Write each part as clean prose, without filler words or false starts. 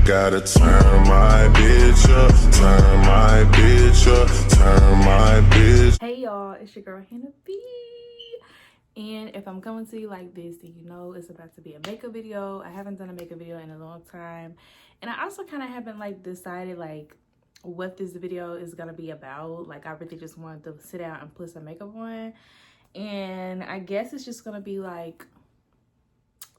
gotta turn my bitch up, turn my bitch up, turn my bitch. Hey y'all, it's your girl Hannah B. And if I'm coming to you like this, then you know it's about to be a makeup video. I haven't done a makeup video in a long time. And I also kind of haven't like decided like what this video is gonna be about. Like I really just wanted to sit down and put some makeup on. And I guess it's just gonna be like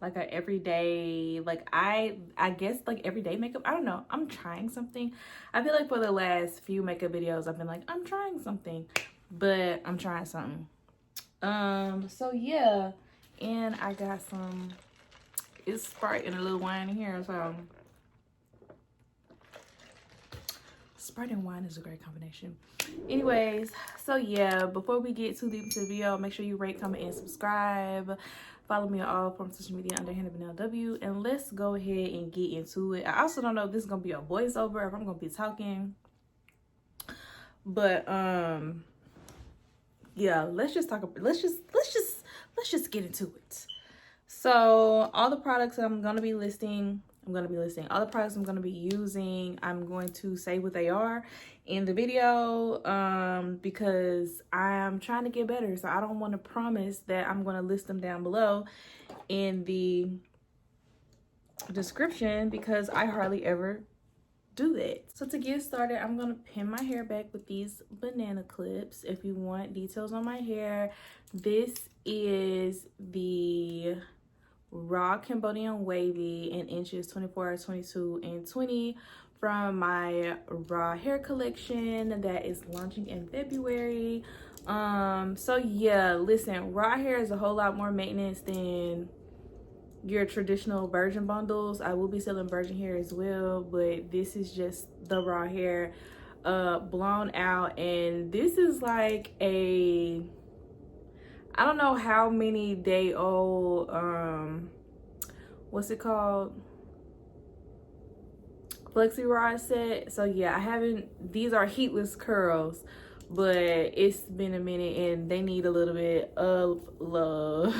a everyday, like I guess like everyday makeup. I don't know, I'm trying something. I feel like for the last few makeup videos I've been like, I'm trying something, but I'm trying something. So yeah, and I got some, it's Sprite and a little wine in here, so Sprite and wine is a great combination. Anyways, so yeah, before we get too deep into the video, make sure you rate, comment, and subscribe. Follow me on all forms of social media under Hannah Vanilla W, and let's go ahead and get into it. I also don't know if this is gonna be a voiceover or if I'm gonna be talking, but yeah, let's just get into it. So all the products that I'm gonna be listing all the products I'm gonna be using. I'm going to say what they are in the video because I'm trying to get better, so I don't want to promise that I'm going to list them down below in the description because I hardly ever do that. So to get started, I'm gonna pin my hair back with these banana clips. If you want details on my hair, this is the raw Cambodian wavy in inches 24, 22, and 20 from my raw hair collection that is launching in February. So yeah, listen, raw hair is a whole lot more maintenance than your traditional virgin bundles. I will be selling virgin hair as well, but this is just the raw hair blown out, and this is like a, I don't know how many day old what's it called, flexi rod set. So yeah, I haven't, these are heatless curls, but it's been a minute and they need a little bit of love.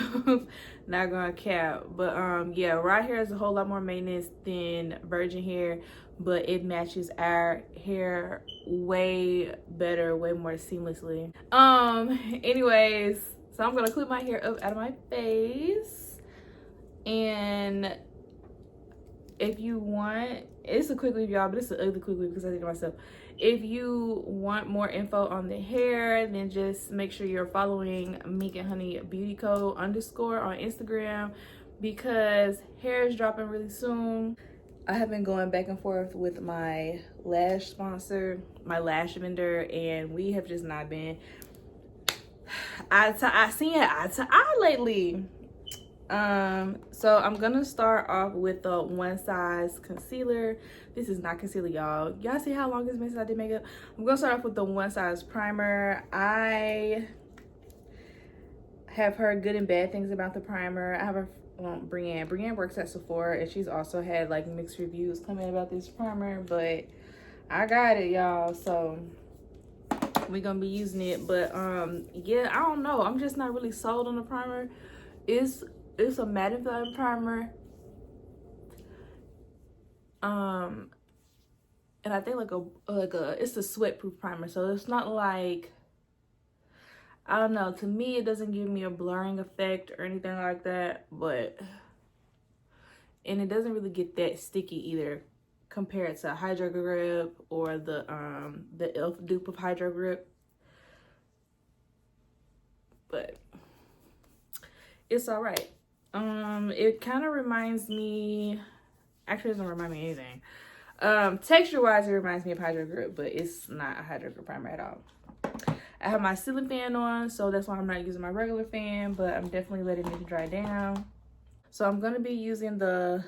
Not gonna cap, but yeah, raw hair is a whole lot more maintenance than virgin hair, but it matches our hair way better, way more seamlessly. Anyways, so I'm gonna clip my hair up out of my face, and if you want, it's a quick leave, y'all, but it's an ugly quick leave because I did it myself. If you want more info on the hair, then just make sure you're following Meek and Honey Beauty Co. _ on Instagram, because hair is dropping really soon. I have been going back and forth with my lash sponsor, my lash vendor, and we have just not been I seen it eye to eye lately. So I'm gonna start off with the One Size concealer. This is not concealer, y'all. Y'all see how long it's been since I did makeup? I'm gonna start off with the One Size primer. I have heard good and bad things about the primer. I have a Brienne works at Sephora, and she's also had like mixed reviews coming about this primer, but I got it, y'all, so we're gonna be using it. But yeah, I don't know, I'm just not really sold on the primer. It's a mattifying primer, and I think it's a sweat proof primer, so it's not like, I don't know, to me it doesn't give me a blurring effect or anything like that, but, and it doesn't really get that sticky either compared to Hydro Grip or the e.l.f. dupe of Hydro Grip. But it's all right. It kind of reminds me, actually it doesn't remind me of anything. Texture wise, it reminds me of Hydro Grip, but it's not a Hydro Grip primer at all. I have my ceiling fan on, so that's why I'm not using my regular fan, but I'm definitely letting it dry down. So I'm gonna be using the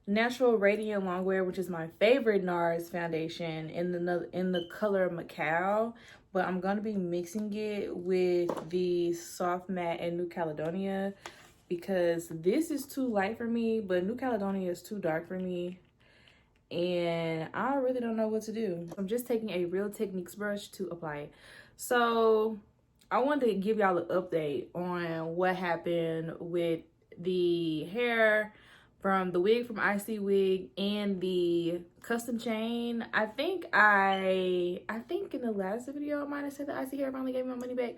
Natural Radiant Longwear, which is my favorite NARS foundation in the color Macao, but I'm gonna be mixing it with the Soft Matte and New Caledonia because this is too light for me, but New Caledonia is too dark for me, and I really don't know what to do. I'm just taking a Real Techniques brush to apply it. So I wanted to give y'all an update on what happened with the hair from the wig from IC Wig and the custom chain. I think in the last video I might have said that ISEEHAIR finally gave me my money back,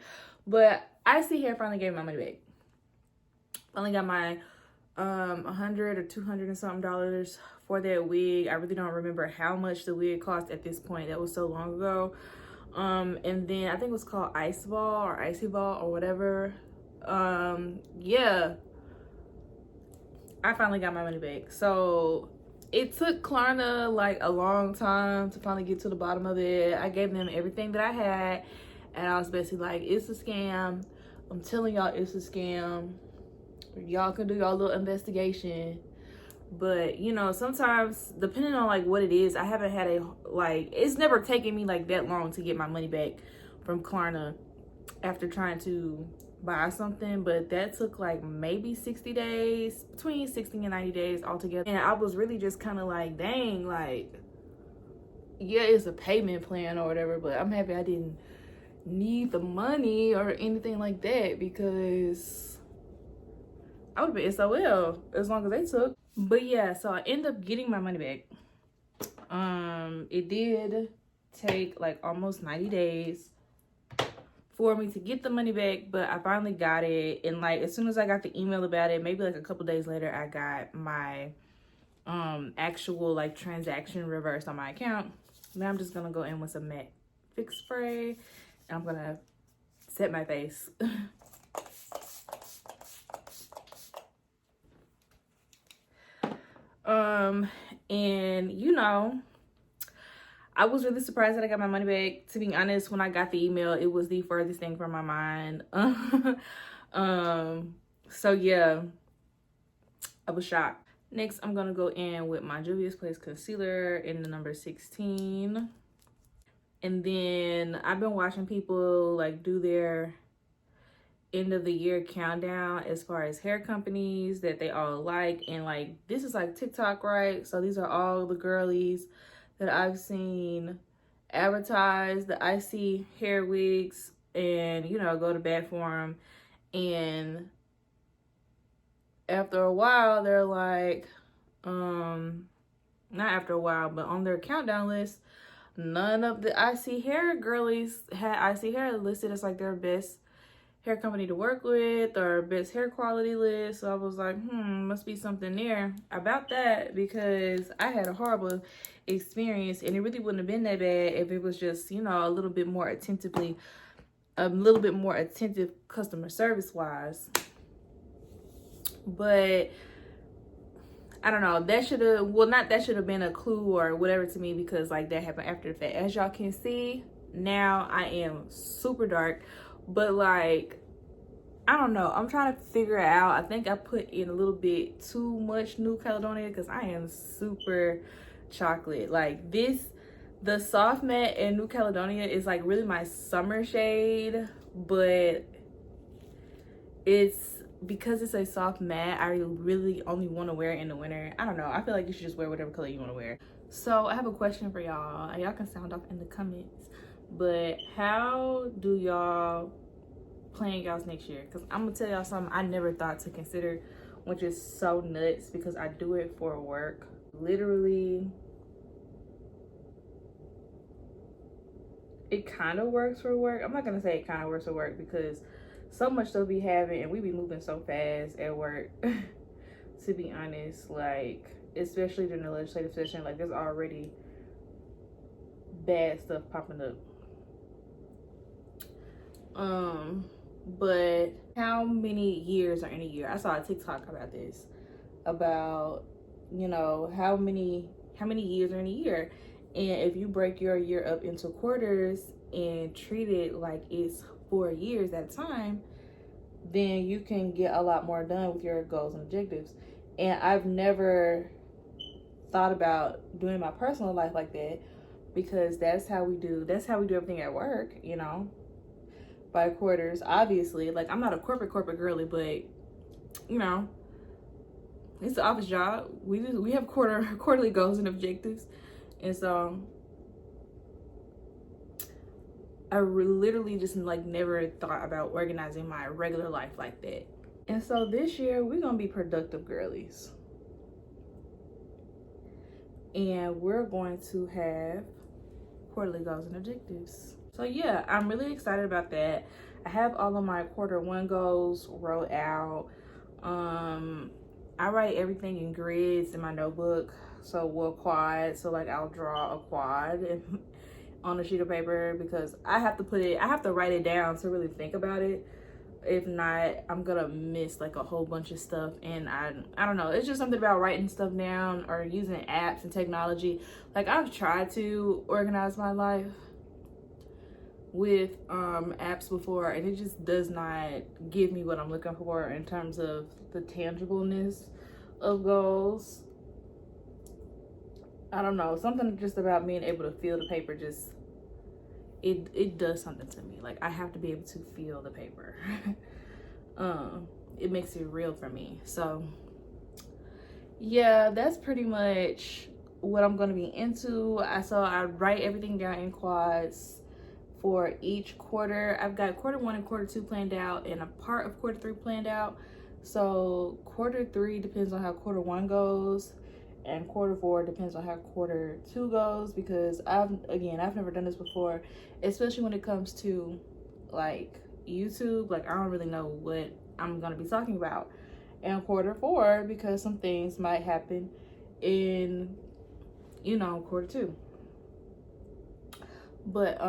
but ISEEHAIR finally gave me my money back. Finally got my $100 or $200 and something dollars for that wig. I really don't remember how much the wig cost at this point. That was so long ago. And then I think it was called Ice Ball or Icy Ball or whatever. Yeah, I finally got my money back. So it took Klarna like a long time to finally get to the bottom of it. I gave them everything that I had, and I was basically like, it's a scam. I'm telling y'all it's a scam. Y'all can do y'all little investigation. But you know, sometimes depending on like what it is, I haven't had it's never taken me like that long to get my money back from Klarna after trying to buy something, but that took like maybe 60 days, between 60 and 90 days altogether. And I was really just kind of like, dang, like, yeah, it's a payment plan or whatever, but I'm happy I didn't need the money or anything like that, because I would have been SOL as long as they took. But yeah, so I ended up getting my money back. It did take like almost 90 days for me to get the money back, but I finally got it. And like as soon as I got the email about it, maybe like a couple days later, I got my actual like transaction reversed on my account. Now I'm just gonna go in with some matte fix spray and I'm gonna set my face. And you know, I was really surprised that I got my money back. To be honest, when I got the email, it was the furthest thing from my mind. So yeah, I was shocked. Next, I'm gonna go in with my Juvia's Place concealer in the number 16. And then I've been watching people like do their end of the year countdown as far as hair companies that they all like. And like, this is like TikTok, right? So these are all the girlies that I've seen advertise the ISEEHAIR wigs and, you know, go to bat for them. And after a while, they're like, not after a while, but on their countdown list, none of the ISEEHAIR girlies had ISEEHAIR listed as like their best hair company to work with or best hair quality list. So I was like, must be something there about that, because I had a horrible experience and it really wouldn't have been that bad if it was just, you know, a little bit more attentive customer service wise. But I don't know, that should have, well, not that should have been a clue or whatever to me, because like that happened after the fact. As y'all can see, now I am super dark. But like, I don't know, I'm trying to figure it out. I think I put in a little bit too much New Caledonia because I am super chocolate. Like this, the soft matte in New Caledonia is like really my summer shade, but it's because it's a soft matte, I really only want to wear it in the winter. I don't know, I feel like you should just wear whatever color you want to wear. So I have a question for y'all, and y'all can sound off in the comments. But how do y'all plan y'all's next year? Because I'm gonna tell y'all something I never thought to consider, which is so nuts because I do it for work. Literally, it kind of works for work. I'm not gonna say it kind of works for work because so much stuff be having and we be moving so fast at work. To be honest, like especially during the legislative session, like there's already bad stuff popping up. But how many years are in a year? I saw a TikTok about this, about, you know, how many years are in a year, and if you break your year up into quarters and treat it like it's 4 years at a time, then you can get a lot more done with your goals and objectives. And I've never thought about doing my personal life like that, because that's how we do everything at work, you know, by quarters. Obviously, like I'm not a corporate girly, but you know, it's the office job. We have quarterly goals and objectives. And so I literally just like never thought about organizing my regular life like that. And so this year we're gonna be productive girlies. and we're going to have quarterly goals and objectives. So yeah, I'm really excited about that. I have all of my quarter 1 goals wrote out. I write everything in grids in my notebook. So quad. So like I'll draw a quad on a sheet of paper, because I have to write it down to really think about it. If not, I'm gonna miss like a whole bunch of stuff. And I don't know, it's just something about writing stuff down or using apps and technology. Like I've tried to organize my life with apps before, and it just does not give me what I'm looking for in terms of the tangibleness of goals. I don't know, something just about being able to feel the paper, just it does something to me. Like I have to be able to feel the paper. It makes it real for me. So yeah, that's pretty much what I'm gonna be into. So I write everything down in quads for each quarter. I've got quarter 1 and quarter 2 planned out, and a part of quarter 3 planned out. So quarter 3 depends on how quarter 1 goes, and quarter 4 depends on how quarter 2 goes, because I've never done this before, especially when it comes to like YouTube. Like I don't really know what I'm gonna be talking about in quarter 4, because some things might happen in, you know, quarter 2. But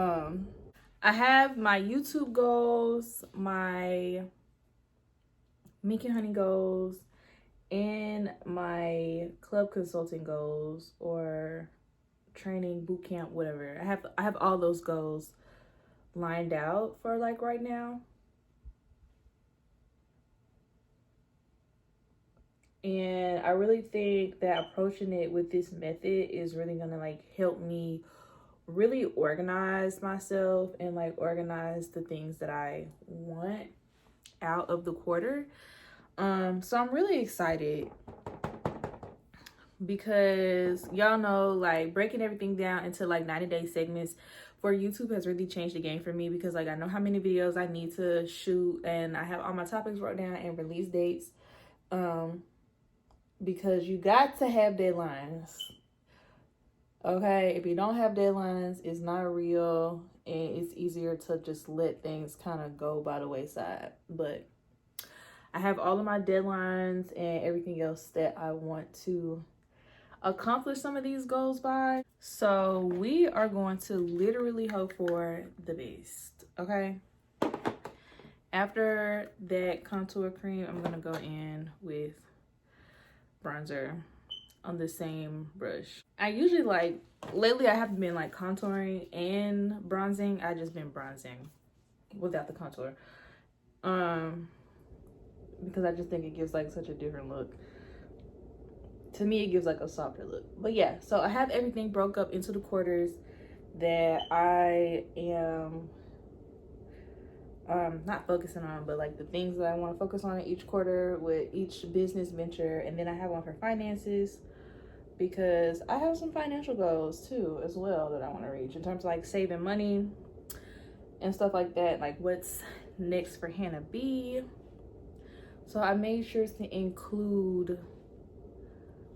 I have my YouTube goals, my Mink and Honey goals, and my club consulting goals, or training boot camp, whatever. I have all those goals lined out for like right now. And I really think that approaching it with this method is really gonna like help me really organize myself and like organize the things that I want out of the quarter. So I'm really excited, because y'all know, like breaking everything down into like 90-day segments for YouTube has really changed the game for me, because like I know how many videos I need to shoot, and I have all my topics wrote down and release dates, because you got to have deadlines. Okay, if you don't have deadlines, it's not real, and it's easier to just let things kind of go by the wayside. But I have all of my deadlines and everything else that I want to accomplish some of these goals by. So we are going to literally hope for the best, okay? After that contour cream, I'm gonna go in with bronzer on the same brush. I usually like, lately I haven't been like contouring and bronzing. I just been bronzing without the contour, because I just think it gives like such a different look. To me, it gives like a softer look. But yeah, so I have everything broke up into the quarters that I am not focusing on, but like the things that I want to focus on in each quarter with each business venture. And then I have one for finances, because I have some financial goals too as well that I want to reach in terms of like saving money and stuff like that, like what's next for Hannah B. So I made sure to include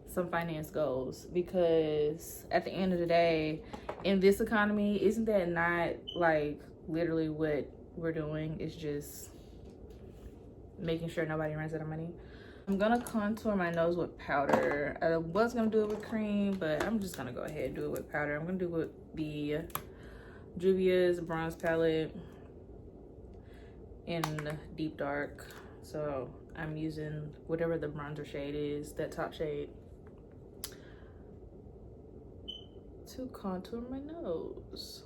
some finance goals, because at the end of the day, in this economy, isn't that not like literally what we're doing? It's just making sure nobody runs out of money. I'm gonna contour my nose with powder. I was gonna do it with cream, but I'm just gonna go ahead and do it with powder. I'm gonna do it with the Juvia's bronze palette in deep dark. So I'm using whatever the bronzer shade is, that top shade, to contour my nose.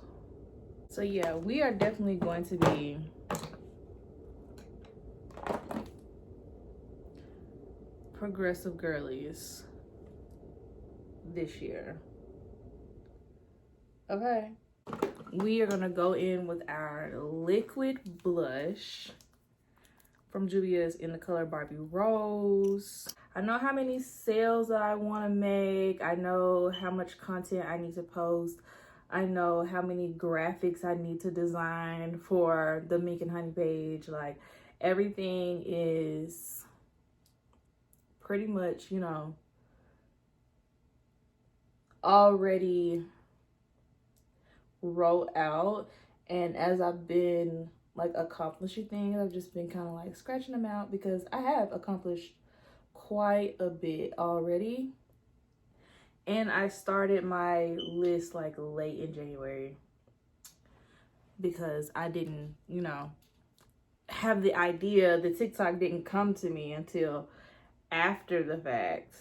So yeah, we are definitely going to be progressive girlies this year. Okay, we are gonna go in with our liquid blush from Juvia's in the color Barbie Rose. I know how many sales that I want to make. I know how much content I need to post. I know how many graphics I need to design for the Mink and Honey page. Like everything is pretty much, you know, already wrote out, and as I've been like accomplishing things, I've just been kind of like scratching them out because I have accomplished quite a bit already. And I started my list like late in January because I didn't, you know, have the idea. The TikTok didn't come to me until after the fact,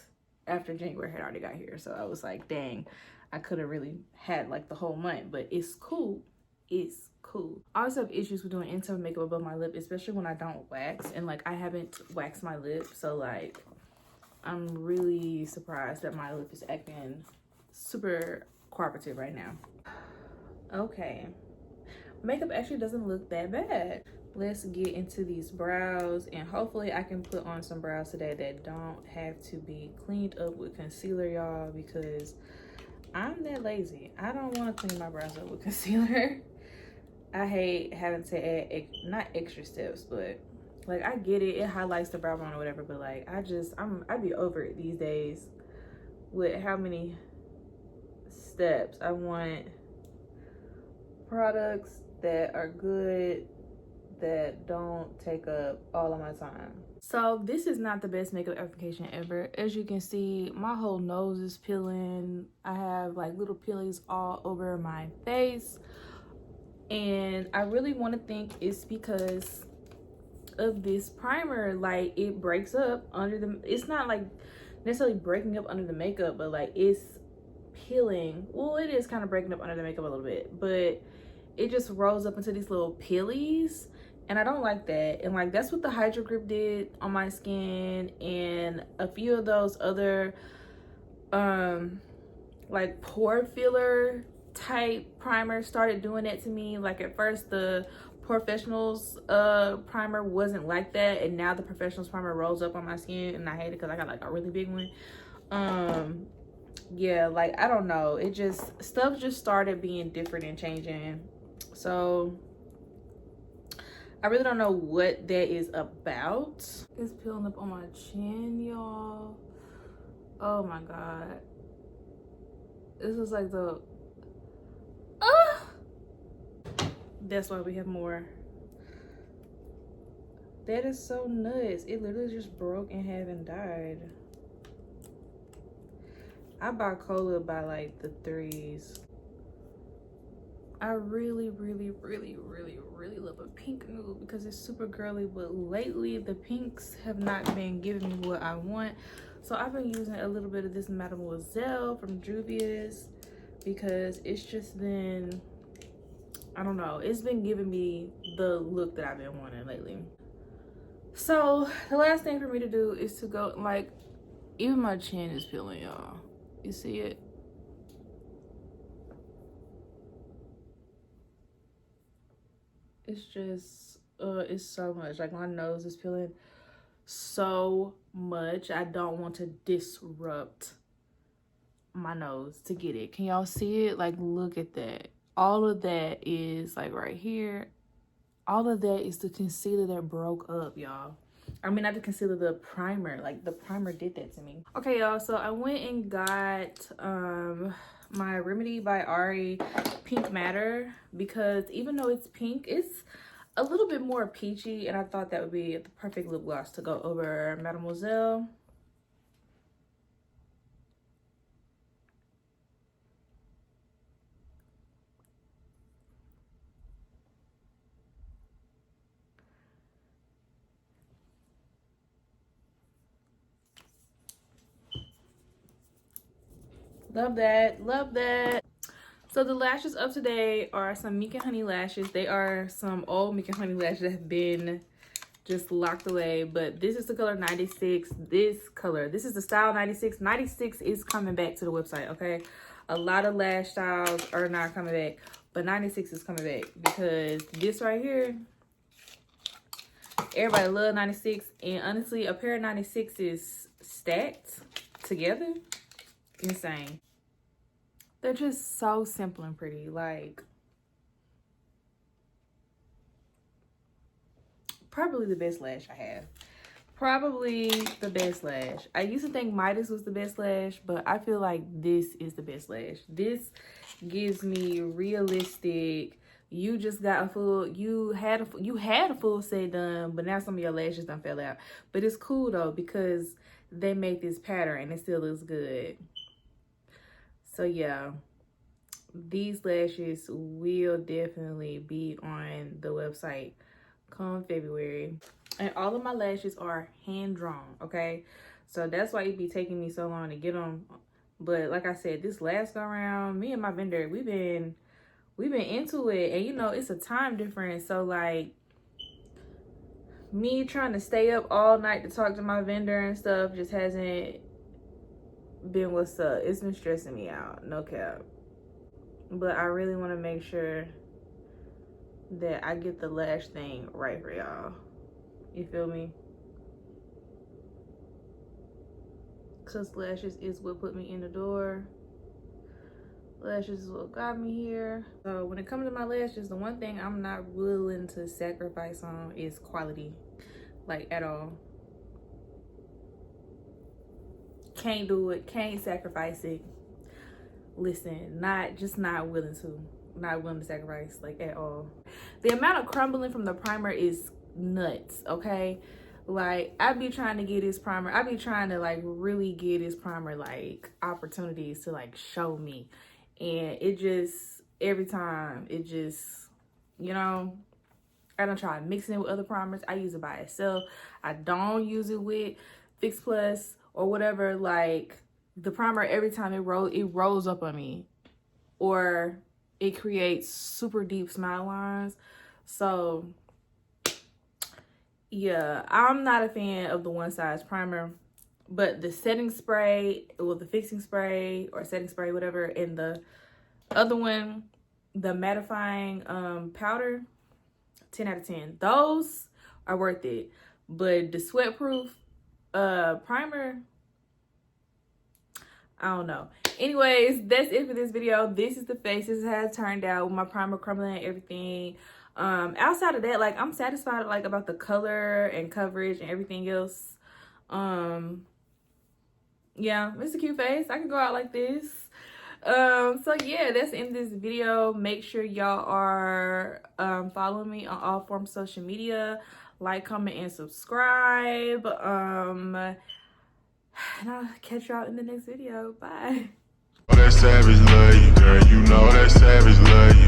after January had already got here. So I was like, dang, I could have really had like the whole month, but it's cool. It's cool. I also have issues with doing internal makeup above my lip, especially when I don't wax, and like I haven't waxed my lip, so like I'm really surprised that my lip is acting super cooperative right now. Okay, makeup actually doesn't look that bad. Let's get into these brows, and hopefully I can put on some brows today that don't have to be cleaned up with concealer, y'all, because I'm that lazy. I don't want to clean my brows up with concealer. I hate having to add not extra steps, but like I get it, it highlights the brow bone or whatever, but like I'd be over it these days with how many steps. I want products that are good, that don't take up all of my time. So this is not the best makeup application ever. As you can see, my whole nose is peeling. I have like little peelies all over my face, and I really want to think it's because of this primer. Like it breaks up under the, it's not like necessarily breaking up under the makeup, but like it's peeling. Well, it is kind of breaking up under the makeup a little bit, but it just rolls up into these little peelies, and I don't like that. And like that's what the Hydro Grip did on my skin, and a few of those other like pore filler type primers started doing that to me. Like at first the Professionals primer wasn't like that, and now the Professionals primer rolls up on my skin, and I hate it because I got like a really big one. Yeah, like I don't know, it just, stuff just started being different and changing, so I really don't know what that is about. It's peeling up on my chin, y'all. Oh my god, this is like the that's why we have more. That is so nuts. It literally just broke in half and died. I buy cola by like the threes. I really love a pink nude because it's super girly, but lately the pinks have not been giving me what I want. So I've been using a little bit of this Mademoiselle from Juvia's because it's just been, I don't know, it's been giving me the look that I've been wanting lately. So the last thing for me to do is to go, like, even my chin is peeling, y'all. You see it? It's just it's so much. Like my nose is peeling so much. I don't want to disrupt my nose to get it. Can y'all see it? Like, look at that. All of that is like right here. All of that is the concealer that broke up, y'all. I mean, not the concealer, the primer. Like the primer did that to me. Okay, y'all, so I went and got my Remedy by Ari Pink Matter, because even though it's pink, it's a little bit more peachy, and I thought that would be the perfect lip gloss to go over Mademoiselle. Love that, love that. So the lashes of today are some Meek and Honey lashes. They are some old Meek and Honey lashes that have been just locked away, but this is the color 96. This is the style 96. 96 is coming back to the website, okay? A lot of lash styles are not coming back, but 96 is coming back because this right here, everybody love 96, and honestly, a pair of 96s stacked together, insane. They're just so simple and pretty. Like, probably the best lash I have. Probably the best lash. I used to think Midas was the best lash, but I feel like this is the best lash. This gives me realistic. You just got a full, you had a full set done, but now some of your lashes done fell out. But it's cool though, because they make this pattern and it still looks good. So yeah, these lashes will definitely be on the website come February. And all of my lashes are hand drawn, okay? So that's why it be taking me so long to get them. But like I said, this last go around, me and my vendor, we've been into it. And you know, it's a time difference. So like me trying to stay up all night to talk to my vendor and stuff just hasn't been what's up. It's been stressing me out, no cap. But I really want to make sure that I get the lash thing right for y'all. You feel me? Because lashes is what put me in the door. Lashes is what got me here. So when it comes to my lashes, the one thing I'm not willing to sacrifice on is quality. Like at all. Can't do it. Can't sacrifice it. Listen, just not willing to. Not willing to sacrifice, like, at all. The amount of crumbling from the primer is nuts, okay? Like, I be trying to get this primer. I be trying to, like, really get this primer, like, opportunities to, like, show me. And it just, every time, it just, you know, I don't try mixing it with other primers. I use it by itself. I don't use it with Fix Plus or whatever. Like, the primer, every time it rolls up on me. Or it creates super deep smile lines. So yeah, I'm not a fan of the one size primer, but the setting spray, or the fixing spray or setting spray, whatever, and the other one, the mattifying powder, 10 out of 10. Those are worth it. But the sweat proof primer, I don't know. Anyways, that's it for this video. This is the face. This is how it turned out with my primer crumbling and everything. Outside of that, like, I'm satisfied, like, about the color and coverage and everything else. Yeah, it's a cute face. I can go out like this. So yeah, that's the end of this video. Make sure y'all are following me on all forms of social media. Like, comment, and subscribe. And I'll catch y'all in the next video. Bye. That savage love you, girl. You know that savage love you.